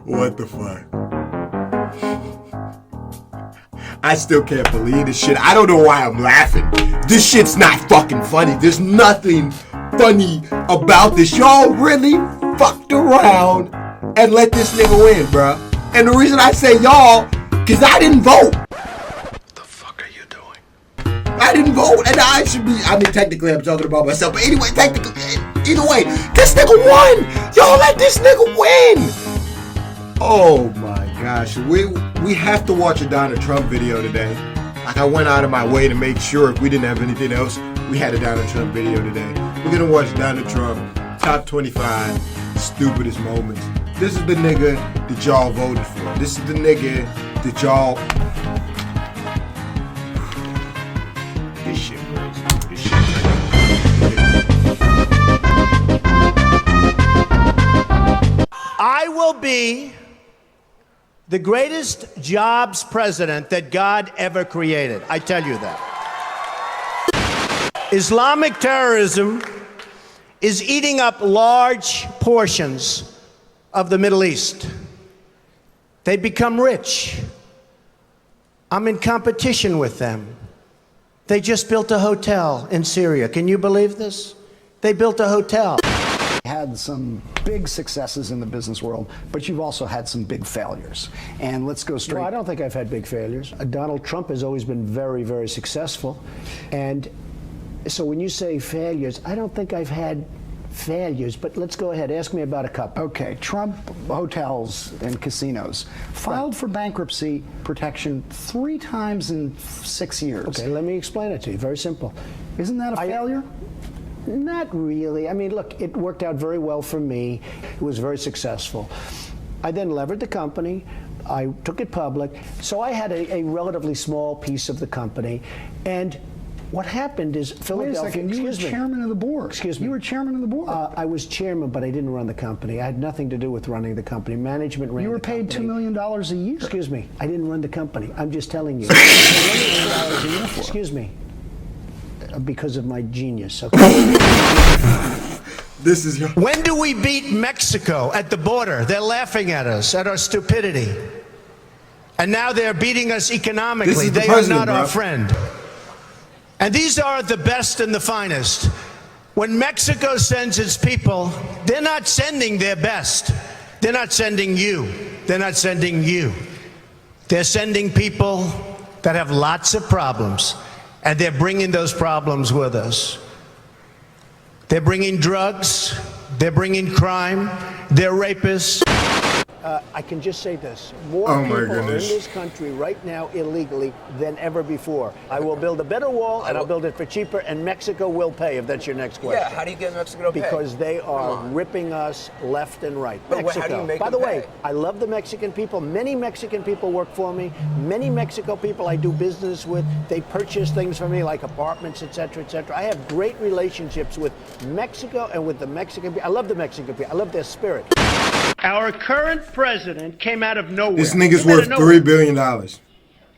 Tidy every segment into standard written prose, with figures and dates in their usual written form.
What the fuck? I still can't believe this shit. I don't know why I'm laughing. This shit's not fucking funny. There's nothing funny about this. Y'all really fucked around and let this nigga win, bruh. And the reason I say y'all, because I didn't vote. What the fuck are you doing? I didn't vote, and I should be. I mean, technically, I'm talking about myself. But anyway, technically, either way, this nigga won. Y'all let this nigga win. Oh my gosh, we have to watch a Donald Trump video today. Like, I went out of my way to make sure if we didn't have anything else, we had a Donald Trump video today. We're gonna watch Donald Trump top 25 stupidest moments. This is the nigga that y'all voted for. This is the nigga that y'all. This shit crazy. This shit crazy. I will be the greatest jobs president that God ever created. I tell you that. Islamic terrorism is eating up large portions of the Middle East. They become rich. I'm in competition with them. They just built a hotel in Syria. Can you believe this? They built a hotel. Had some big successes in the business world, but you've also had some big failures. And let's go straight. Well, I don't think I've had big failures. Donald Trump has always been very, very successful. And so when you say failures, I don't think I've had failures, but let's go ahead. Ask me about a couple. Okay, Trump hotels and casinos filed for bankruptcy protection 3 times in 6 years. Okay, let me explain it to you. Very simple. Isn't that a failure? Not really. I mean, look, it worked out very well for me. It was very successful. I then levered the company. I took it public. So I had a relatively small piece of the company. And what happened is Philadelphia. Wait a second, you were chairman of the board. Excuse me. You were chairman of the board. I was chairman, but I didn't run the company. I had nothing to do with running the company. Management ran the company. You were paid $2 million a year. Excuse me. I didn't run the company. I'm just telling you. Excuse me. Because of my genius. Okay. This is your. When do we beat Mexico at the border? They're laughing at us, at our stupidity. And now they're beating us economically. They are not our friend. And these are the best and the finest. When Mexico sends its people, they're not sending their best. They're not sending you. They're not sending you. They're sending people that have lots of problems. And they're bringing those problems with us. They're bringing drugs. They're bringing crime. They're rapists. I can just say this. More people are in this country right now illegally than ever before. I will build a better wall, and I'll build it for cheaper, and Mexico will pay, if that's your next question. Yeah, how do you get Mexico to pay? Because they are ripping us left and right. But Mexico. how do you make By the them way, pay? I love the Mexican people. Many Mexican people work for me. Many Mexico people I do business with. They purchase things for me, like apartments, etc., etc. I have great relationships with Mexico and with the Mexican people. I love the Mexican people. I love their spirit. Our current president came out of nowhere. This nigga's worth $3 billion. In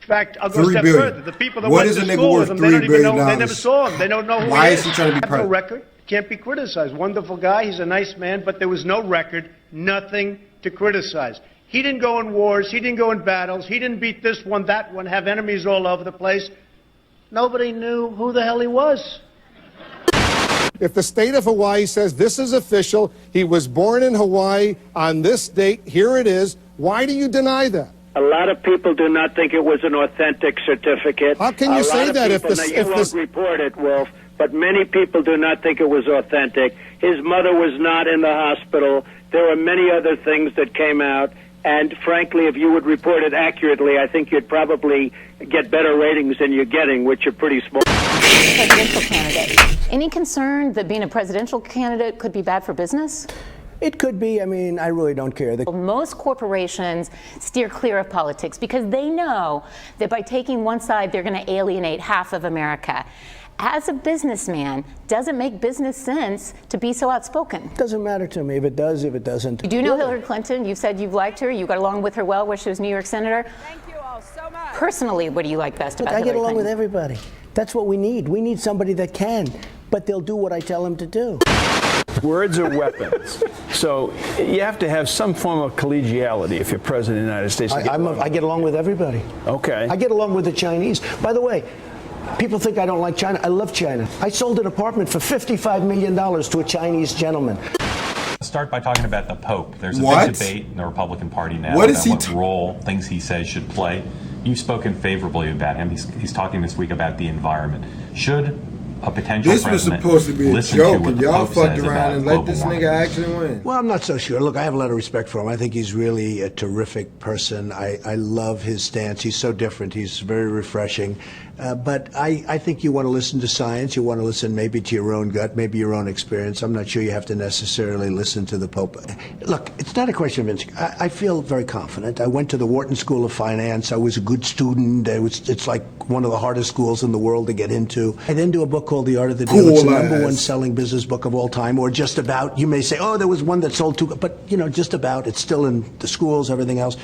fact, I'll go a step billion. further. The people that What went is to a nigga school worth with him, they don't $3 even know. billion? They never saw him. They don't know who Why he is he trying to be have president? no record. Can't be criticized. Wonderful guy. He's a nice man, but there was no record. Nothing to criticize. He didn't go in wars. He didn't go in battles. He didn't beat this one, that one, have enemies all over the place. Nobody knew who the hell he was. If the state of Hawaii says this is official, he was born in Hawaii on this date, here it is, why do you deny that? A lot of people do not think it was an authentic certificate. How can you say that if this... You won't report it, Wolf, but many people do not think it was authentic. His mother was not in the hospital. There were many other things that came out. And frankly, if you would report it accurately, I think you'd probably get better ratings than you're getting, which are pretty small. Presidential candidate. Any concern that being a presidential candidate could be bad for business? It could be. I mean, I really don't care. Most corporations steer clear of politics because they know that by taking one side, they're going to alienate half of America. As a businessman, does it make business sense to be so outspoken? Doesn't matter to me if it does, if it doesn't. You do know Hillary Clinton. You said you've liked her. You got along with her well where she was New York Senator. Thank you all so much. Personally, what do you like best about Hillary Clinton? I get along Clinton? with everybody. That's what we need. We need somebody that can, but they'll do what I tell them to do. Words are weapons. So you have to have some form of collegiality if you're president of the United States. I get along with everybody. Okay. I get along with the Chinese. By the way, people think I don't like China. I love China. I sold an apartment for $55 million to a Chinese gentleman. Start by talking about the Pope. There's a big debate in the Republican Party now about what role things he says should play. You've spoken favorably about him. He's talking this week about the environment. Should a potential This was president supposed to be a listen joke, to what and the y'all Pope fucked says around about and let global this warming? nigga actually win. Well, I'm not so sure. Look, I have a lot of respect for him. I think he's really a terrific person. I love his stance. He's so different. He's very refreshing. But I think you want to listen to science. You want to listen maybe to your own gut, maybe your own experience. I'm not sure you have to necessarily listen to the Pope. Look, it's not a question of instinct. I feel very confident. I went to the Wharton School of Finance. I was a good student. It's like one of the hardest schools in the world to get into. I then do a book called The Art of the Deal. It's the #1 selling business book of all time, or just about. You may say, oh, there was one that sold 2, but just about. It's still in the schools, everything else.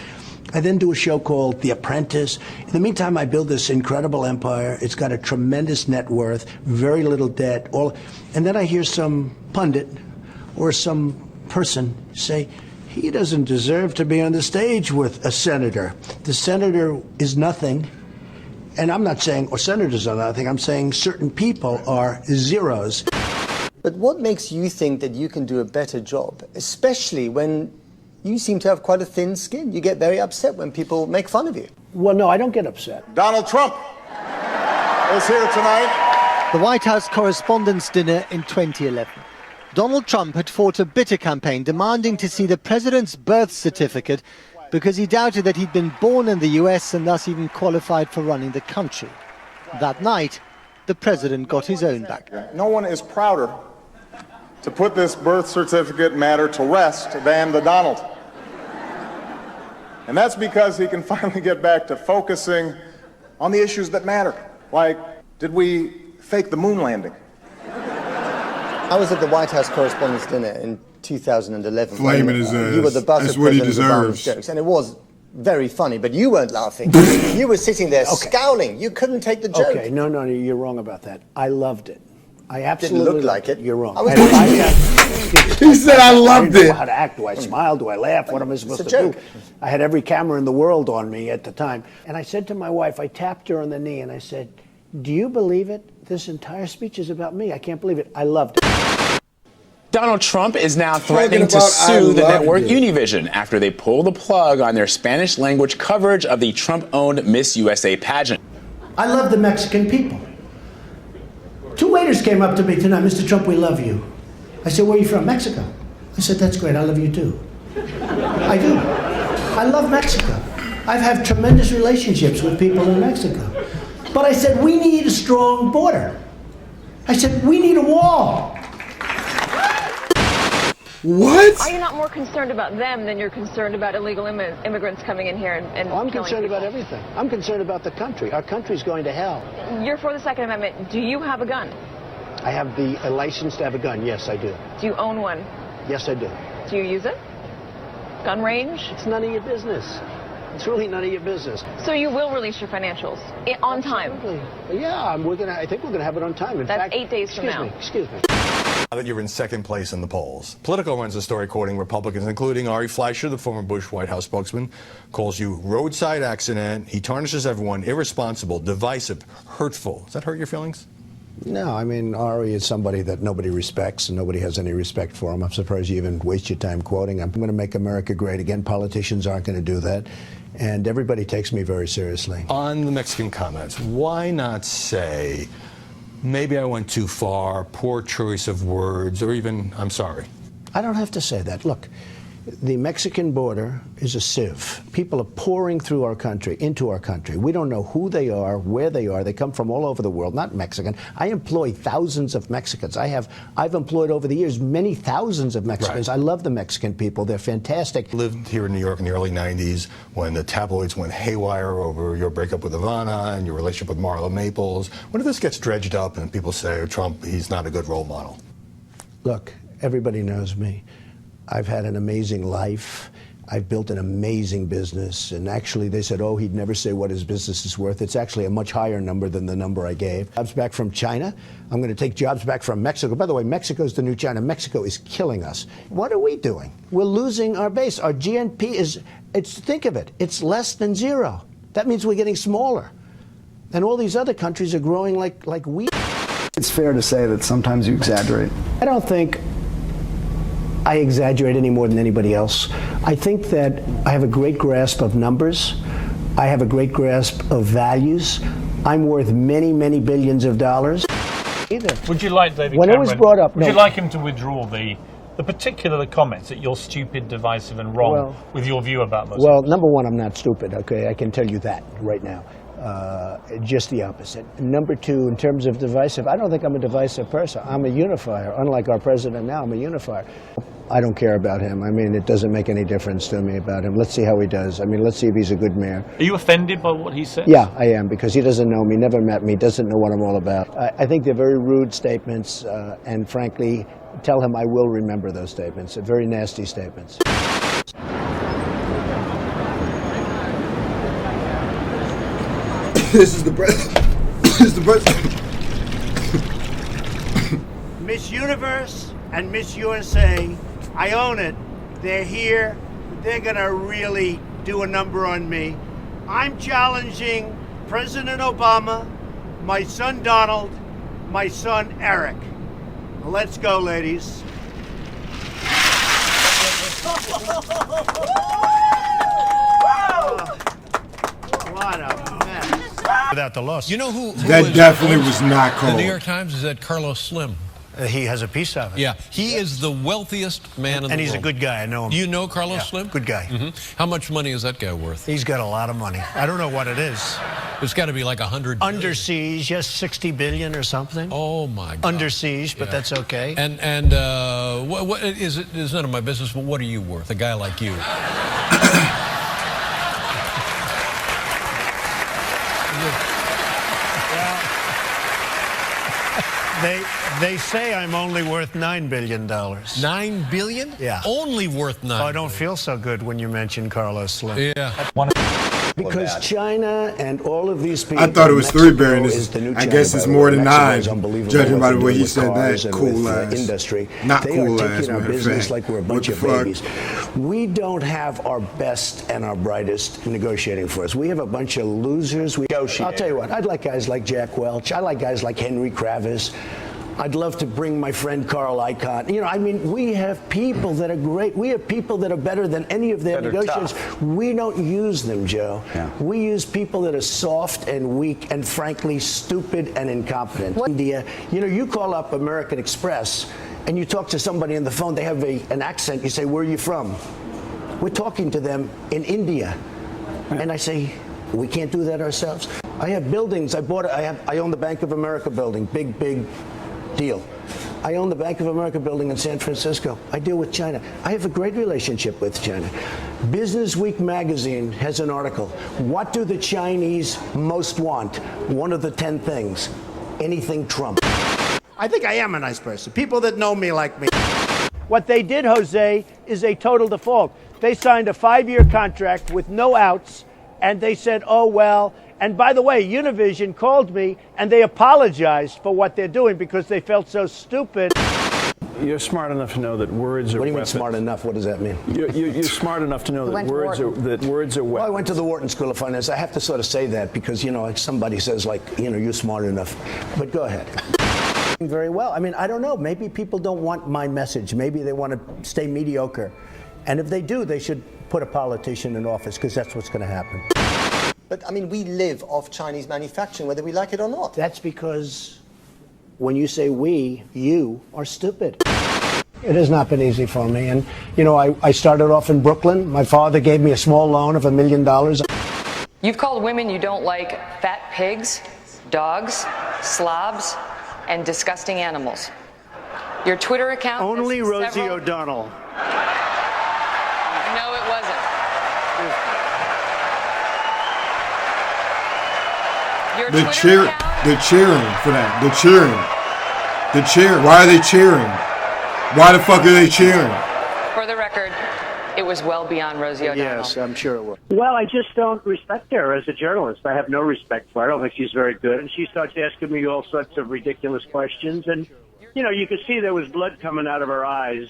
I then do a show called The Apprentice. In the meantime, I build this incredible empire. It's got a tremendous net worth, very little debt. And then I hear some pundit or some person say, he doesn't deserve to be on the stage with a senator. The senator is nothing. And I'm not saying, or senators are nothing, I'm saying certain people are zeros. But what makes you think that you can do a better job, especially when you seem to have quite a thin skin? You get very upset when people make fun of you. Well, no, I don't get upset. Donald Trump is here tonight. The White House Correspondents' Dinner in 2011. Donald Trump had fought a bitter campaign demanding to see the president's birth certificate because he doubted that he'd been born in the US and thus even qualified for running the country. That night, the president got his own back. No one is prouder to put this birth certificate matter to rest than the Donald. And that's because he can finally get back to focusing on the issues that matter. Like, did we fake the moon landing? I was at the White House Correspondents' Dinner in 2011. Flaming his ass. You were the buzzer That's what he president of Obama's deserves. jokes, and it was very funny, but you weren't laughing. You were sitting there scowling. You couldn't take the joke. Okay, no, you're wrong about that. I loved it. I absolutely didn't look like it. You're wrong. He said I loved I didn't it. know how to act. Do I smile? Do I laugh? What am I supposed to do? I had every camera in the world on me at the time. And I said to my wife, I tapped her on the knee and I said, do you believe it? This entire speech is about me. I can't believe it. I loved it. Donald Trump is now threatening to sue the network Univision after they pulled the plug on their Spanish language coverage of the Trump-owned Miss USA pageant. I love the Mexican people. 2 waiters came up to me tonight. Mr. Trump, we love you. I said, where are you from? Mexico. I said, that's great. I love you too. I do. I love Mexico. I've had tremendous relationships with people in Mexico. But I said, we need a strong border. I said, we need a wall. What? Are you not more concerned about them than you're concerned about illegal immigrants coming in here and I'm killing concerned people? about everything. I'm concerned about the country. Our country's going to hell. You're for the Second Amendment. Do you have a gun? I have a license to have a gun. Yes, I do. Do you own one? Yes, I do. Do you use it? Gun range? It's none of your business. It's really none of your business. So you will release your financials on time? Absolutely. Yeah, I think we're going to have it on time. In That's fact, 8 days from now. Excuse me. Now that you're in second place in the polls, Politico runs a story quoting Republicans, including Ari Fleischer, the former Bush White House spokesman, calls you roadside accident. He tarnishes everyone, irresponsible, divisive, hurtful. Does that hurt your feelings? No, I mean, Ari is somebody that nobody respects and nobody has any respect for him. I'm surprised you even waste your time quoting him. I'm going to make America great again. Politicians aren't going to do that. And everybody takes me very seriously. On the Mexican comments, why not say, maybe I went too far, poor choice of words, or even, I'm sorry? I don't have to say that. Look, the Mexican border is a sieve. People are pouring through our country, into our country. We don't know who they are, where they are. They come from all over the world, not Mexican. I employ thousands of Mexicans. I've employed over the years many thousands of Mexicans. Right. I love the Mexican people. They're fantastic. Lived here in New York in the early 90s when the tabloids went haywire over your breakup with Ivana and your relationship with Marla Maples. What if this gets dredged up and people say, oh, Trump, he's not a good role model? Look, everybody knows me. I've had an amazing life. I've built an amazing business, and actually they said, oh, he'd never say what his business is worth. It's actually a much higher number than the number I gave. Jobs back from China. I'm going to take jobs back from Mexico. By the way, Mexico's the new China. Mexico is killing us. What are we doing? We're losing our base. Our GNP is, think of it, it's less than zero. That means we're getting smaller. And all these other countries are growing like wheat. It's fair to say that sometimes you exaggerate. I don't think I exaggerate any more than anybody else. I think that I have a great grasp of numbers. I have a great grasp of values. I'm worth many, many billions of dollars. Would you like David when Cameron, it was brought up, would you like him to withdraw the particular comments that you're stupid, divisive and wrong with your view about Muslims? Well, number one, I'm not stupid, okay? I can tell you that right now. Just the opposite. Number two, in terms of divisive, I don't think I'm a divisive person. I'm a unifier. Unlike our president now, I'm a unifier. I don't care about him. I mean, it doesn't make any difference to me about him. Let's see how he does. I mean, let's see if he's a good mayor. Are you offended by what he said? Yeah, I am, because he doesn't know me, never met me, doesn't know what I'm all about. I think they're very rude statements, and frankly, tell him I will remember those statements. They're very nasty statements. This is the president. This is the president. Miss Universe and Miss USA, I own it. They're here. They're going to really do a number on me. I'm challenging President Obama, my son Donald, my son Eric. Let's go, ladies. What a mess. Without the loss. You know who that definitely was not cold. The New York Times is that Carlos Slim. He has a piece of it. Yeah, he is the wealthiest man in the world. And he's a good guy, I know him. Do you know Carlos Slim? Good guy. How much money is that guy worth? He's got a lot of money. I don't know what it is. It's got to be like 100 billion. Under siege, yes, 60 billion or something. Oh my God. Under siege, but that's okay. And what is it? It's none of my business. But what are you worth? A guy like you. They say I'm only worth $9 billion. $9 billion? Yeah. Only worth $9 billion. I don't feel so good when you mention Carlos Slim. Yeah. Because China and all of these people. I thought it was $3 billion. I guess it's more than 9, judging by the way he said that. Cool ass. Industry. Not they cool are ass. taking our business like we're a bunch of fuck? babies. We don't have our best and our brightest negotiating for us. We have a bunch of losers. I'll tell you what. I'd like guys like Jack Welch. I like guys like Henry Kravis. I'd love to bring my friend Carl Icahn. You know, I mean, we have people that are great. We have people that are better than any of their negotiators. We don't use them, Joe. Yeah. We use people that are soft and weak and, frankly, stupid and incompetent. India, you know, you call up American Express and you talk to somebody on the phone, they have an accent. You say, where are you from? We're talking to them in India. And I say, we can't do that ourselves. I have buildings. I own the Bank of America building. Big deal. I own the Bank of America building in San Francisco. I deal with China. I have a great relationship with China. Business Week magazine has an article. What do the Chinese most want? One of the 10 things. Anything Trump. I think I am a nice person. People that know me like me. What they did, Jose, is a total default. They signed a 5-year contract with no outs, and they said, oh, well. And by the way, Univision called me and they apologized for what they're doing because they felt so stupid. You're smart enough to know that words are weapons. What do you mean smart enough? What does that mean? You're smart enough to know that words are weapons. Well, I went to the Wharton School of Finance. I have to sort of say that because, you know, like somebody says, like, you know, you're smart enough. But go ahead. Very well. I mean, I don't know. Maybe people don't want my message. Maybe they want to stay mediocre. And if they do, they should put a politician in office because that's what's going to happen. But, I mean, we live off Chinese manufacturing, whether we like it or not. That's because when you say we, you are stupid. It has not been easy for me. And, you know, I started off in Brooklyn. My father gave me a small loan of $1 million. You've called women you don't like fat pigs, dogs, slobs, and disgusting animals. Your Twitter account... Only Rosie O'Donnell. No, it wasn't. They're cheering for that. They're cheering. Why are they cheering? Why the fuck are they cheering? For the record, it was well beyond Rosie O'Donnell. Yes, I'm sure it was. Well, I just don't respect her as a journalist. I have no respect for her. I don't think she's very good. And she starts asking me all sorts of ridiculous questions. And, you know, you could see there was blood coming out of her eyes,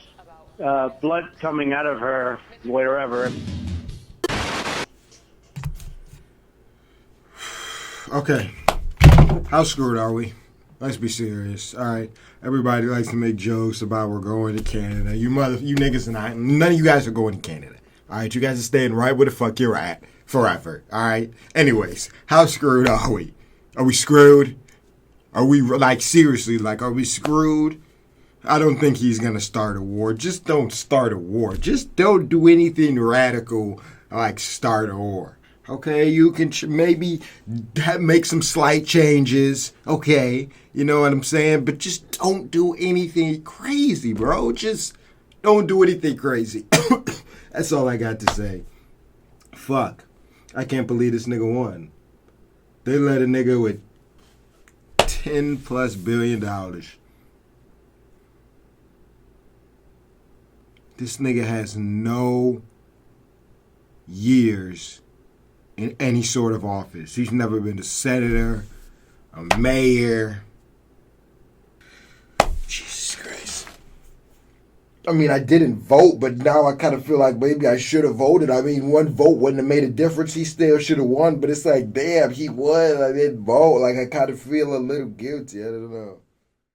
blood coming out of her wherever. Okay. How screwed are we? Let's be serious. All right. Everybody likes to make jokes about we're going to Canada. You niggas and I, none of you guys are going to Canada. All right. You guys are staying right where the fuck you're at forever. All right. Anyways, how screwed are we? Are we screwed? Are we, like, seriously, like, are we screwed? I don't think he's going to start a war. Just don't start a war. Just don't do anything radical like start a war. Okay, you can maybe make some slight changes, okay, you know what I'm saying? But just don't do anything crazy, bro. Just don't do anything crazy. That's all I got to say. Fuck. I can't believe this nigga won. They let a nigga with $10+ billion. This nigga has no years in any sort of office. He's never been a senator, a mayor. Jesus Christ. I mean, I didn't vote, but now I kind of feel like maybe I should have voted. I mean, one vote wouldn't have made a difference. He still should have won, but it's like, damn, he won. I didn't vote. Like, I kind of feel a little guilty. I don't know.